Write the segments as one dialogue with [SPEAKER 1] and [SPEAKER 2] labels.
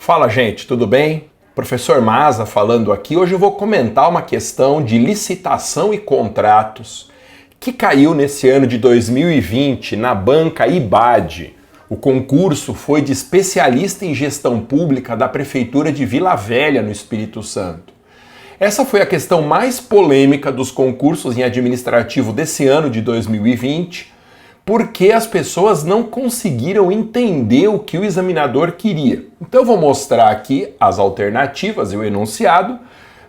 [SPEAKER 1] Fala, gente, tudo bem? Professor Maza falando aqui. Hoje eu vou comentar uma questão de licitação e contratos que caiu nesse ano de 2020 na banca IBAD. O concurso foi de especialista em gestão pública da Prefeitura de Vila Velha, no Espírito Santo. Essa foi a questão mais polêmica dos concursos em administrativo desse ano de 2020, porque as pessoas não conseguiram entender o que o examinador queria. Então eu vou mostrar aqui as alternativas e o enunciado.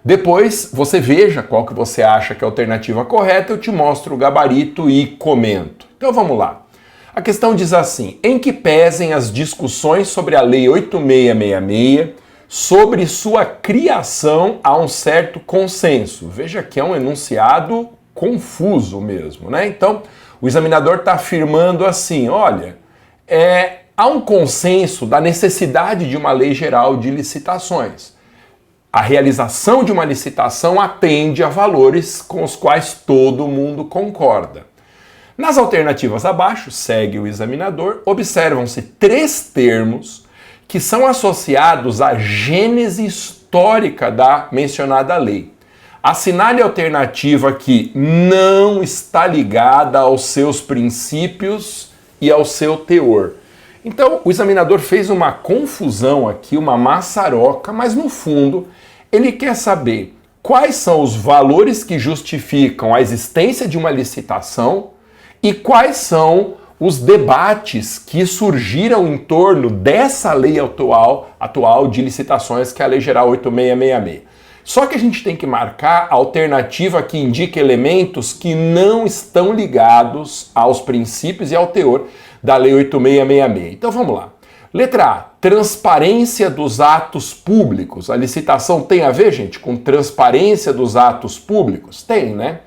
[SPEAKER 1] Depois você veja qual que você acha que é a alternativa correta, eu te mostro o gabarito e comento. Então vamos lá. A questão diz assim: em que pesem as discussões sobre a Lei 8666, sobre sua criação há um certo consenso. Veja que é um enunciado confuso mesmo, né? Então, o examinador está afirmando assim, olha, há um consenso da necessidade de uma lei geral de licitações. A realização de uma licitação atende a valores com os quais todo mundo concorda. Nas alternativas abaixo, segue o examinador, observam-se 3 termos que são associados à gênese histórica da mencionada lei. Assinale a alternativa que não está ligada aos seus princípios e ao seu teor. Então, o examinador fez uma confusão aqui, uma maçaroca, mas no fundo ele quer saber quais são os valores que justificam a existência de uma licitação e quais são os debates que surgiram em torno dessa lei atual de licitações, que é a Lei Geral 8666. Só que a gente tem que marcar a alternativa que indica elementos que não estão ligados aos princípios e ao teor da Lei 8666. Então vamos lá. Letra A, transparência dos atos públicos. A licitação tem a ver, gente, com transparência dos atos públicos? Tem, né?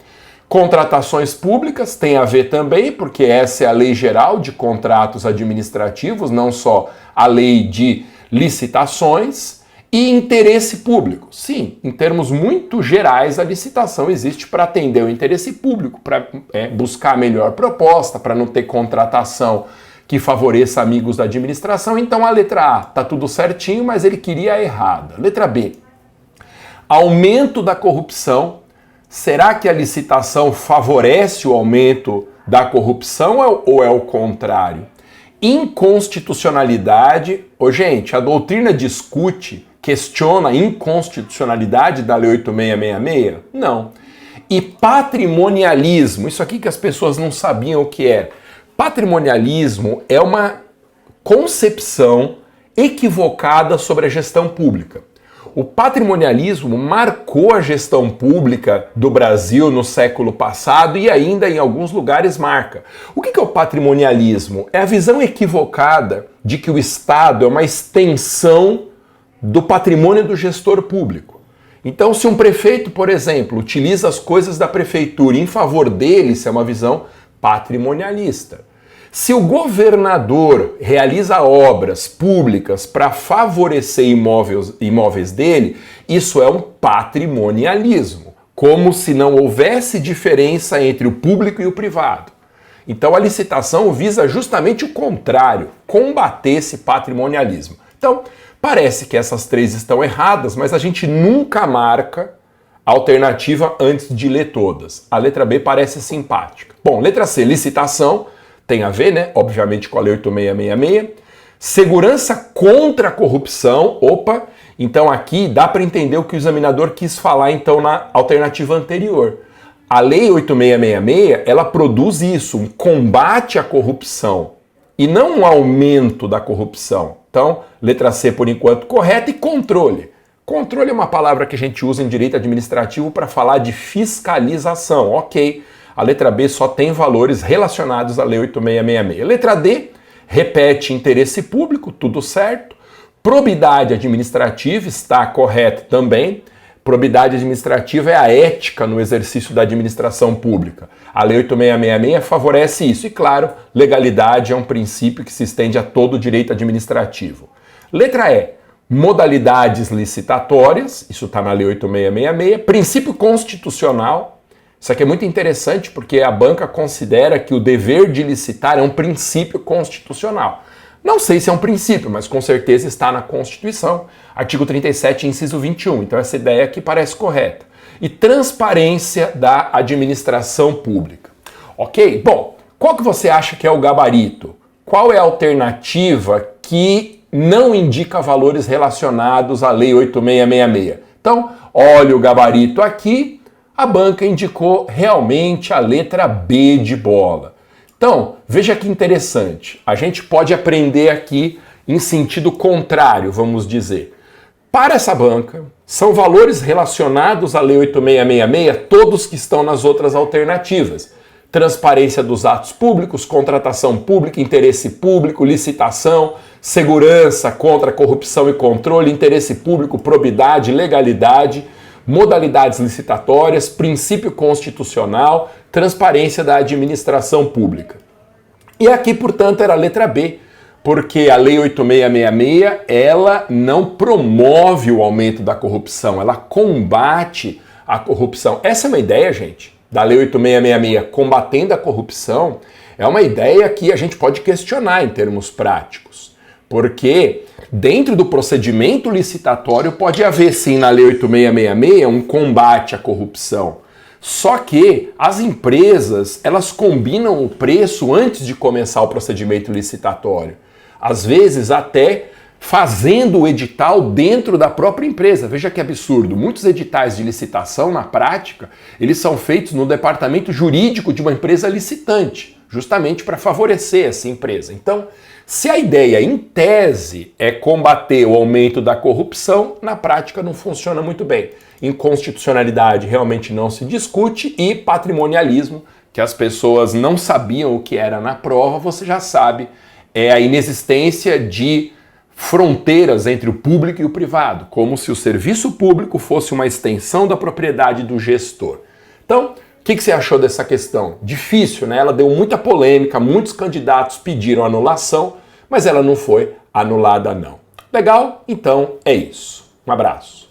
[SPEAKER 1] Contratações públicas tem a ver também, porque essa é a Lei Geral de Contratos Administrativos, não só a Lei de Licitações. E interesse público. Sim, em termos muito gerais, a licitação existe para atender o interesse público, para buscar a melhor proposta, para não ter contratação que favoreça amigos da administração. Então a letra A está tudo certinho, mas ele queria a errada. Letra B, aumento da corrupção. Será que a licitação favorece o aumento da corrupção ou é o contrário? Inconstitucionalidade. Gente, a doutrina questiona a inconstitucionalidade da Lei 8666? Não. E patrimonialismo, isso aqui que as pessoas não sabiam o que é. Patrimonialismo é uma concepção equivocada sobre a gestão pública. O patrimonialismo marcou a gestão pública do Brasil no século passado e ainda em alguns lugares marca. O que é o patrimonialismo? É a visão equivocada de que o Estado é uma extensão do patrimônio do gestor público. Então, se um prefeito, por exemplo, utiliza as coisas da prefeitura em favor dele, isso é uma visão patrimonialista. Se o governador realiza obras públicas para favorecer imóveis dele, isso é um patrimonialismo, como se não houvesse diferença entre o público e o privado. Então, a licitação visa justamente o contrário, combater esse patrimonialismo. Então, parece que essas 3 estão erradas, mas a gente nunca marca a alternativa antes de ler todas. A letra B parece simpática. Bom, letra C, licitação, tem a ver, né? Obviamente com a Lei 8666. Segurança contra a corrupção. Opa! Então aqui dá para entender o que o examinador quis falar então na alternativa anterior. A Lei 8666, ela produz isso, um combate à corrupção e não um aumento da corrupção. Então, letra C por enquanto correta. E controle. Controle é uma palavra que a gente usa em direito administrativo para falar de fiscalização. Ok. A letra B só tem valores relacionados à Lei 8666. Letra D, repete interesse público, tudo certo. Probidade administrativa está correto também. Probidade administrativa é a ética no exercício da administração pública. A Lei 8666 favorece isso. E claro, legalidade é um princípio que se estende a todo o direito administrativo. Letra E, modalidades licitatórias, isso está na Lei 8666. Princípio constitucional. Isso aqui é muito interessante porque a banca considera que o dever de licitar é um princípio constitucional. Não sei se é um princípio, mas com certeza está na Constituição, artigo 37, inciso 21. Então essa ideia aqui parece correta. E transparência da administração pública. Ok? Bom, qual que você acha que é o gabarito? Qual é a alternativa que não indica valores relacionados à Lei 8666? Então, olha o gabarito aqui, a banca indicou realmente a letra B de bola. Então, veja que interessante, a gente pode aprender aqui em sentido contrário, vamos dizer. Para essa banca, são valores relacionados à Lei 8666, todos que estão nas outras alternativas. Transparência dos atos públicos, contratação pública, interesse público, licitação, segurança contra corrupção e controle, interesse público, probidade, legalidade, modalidades licitatórias, princípio constitucional, transparência da administração pública. E aqui, portanto, era a letra B, porque a Lei 8666, ela não promove o aumento da corrupção, ela combate a corrupção. Essa é uma ideia, gente, da Lei 8666 combatendo a corrupção, é uma ideia que a gente pode questionar em termos práticos. Porque dentro do procedimento licitatório pode haver sim na Lei 8666 um combate à corrupção. Só que as empresas, elas combinam o preço antes de começar o procedimento licitatório. Às vezes até fazendo o edital dentro da própria empresa. Veja que absurdo. Muitos editais de licitação, na prática, eles são feitos no departamento jurídico de uma empresa licitante, justamente para favorecer essa empresa. Então, se a ideia, em tese, é combater o aumento da corrupção, na prática não funciona muito bem. Inconstitucionalidade realmente não se discute e patrimonialismo, que as pessoas não sabiam o que era na prova, você já sabe, é a inexistência de fronteiras entre o público e o privado, como se o serviço público fosse uma extensão da propriedade do gestor. Então, o que você achou dessa questão? Difícil, né? Ela deu muita polêmica, muitos candidatos pediram anulação, mas ela não foi anulada não. Legal? Então é isso. Um abraço.